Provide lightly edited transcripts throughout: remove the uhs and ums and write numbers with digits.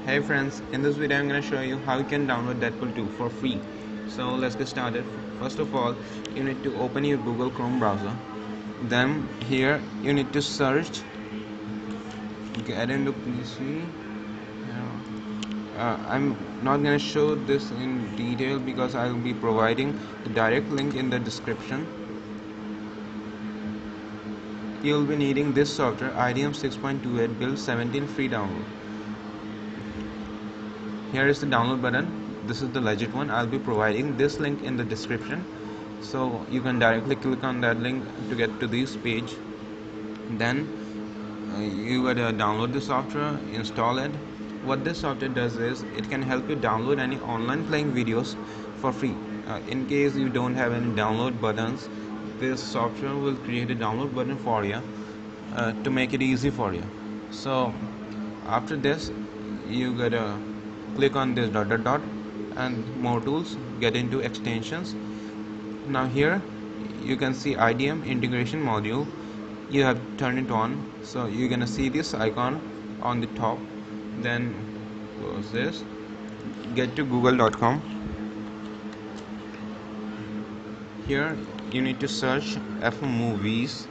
Hey friends, in this video I'm going to show you how you can download Deadpool 2 for free. So let's get started. First of all, you need to open your Google Chrome browser. Then here you need to search, get into PC. I'm not going to show this in detail because I will be providing the direct link in the description. You'll be needing this software, IDM 6.28 build 17 free download. Here is the download button. This is the legit one. I'll be providing this link in the description, so you can directly click on that link to get to this page. Then you gotta download the software, install it. What this software does is it can help you download any online playing videos for free. In case you don't have any download buttons, this software will create a download button for you to make it easy for you. So after this, you gotta click on this dot and more tools, get into extensions. Now here you can see IDM integration module. You have turned it on, so you're gonna see this icon on the top. Then close this, get to google.com. Here you need to search F-movies,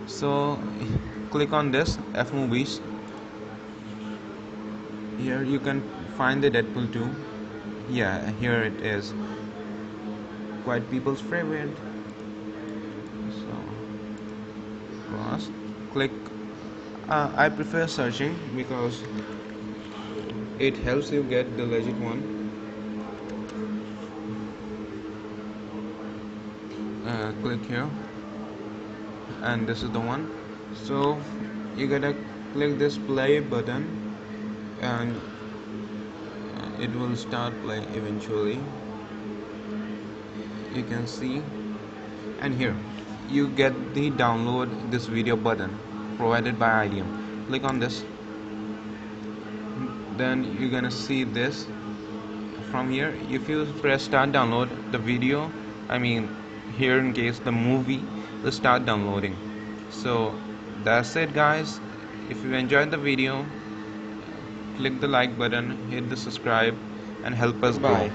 so click on this F-movies. Here you can find the Deadpool 2. Yeah, here it is. Quite people's favorite. So first click. I prefer searching because it helps you get the legit one. Click here, and this is the one. So you gotta click this play button, and it will start playing eventually. You can see, and here you get the download this video button provided by IDM. Click on this, then you're gonna see this. From here, if you press start download, the video, here in case the movie will start downloading. So that's it guys. If you enjoyed the video, click the like button, hit the subscribe, and help us grow.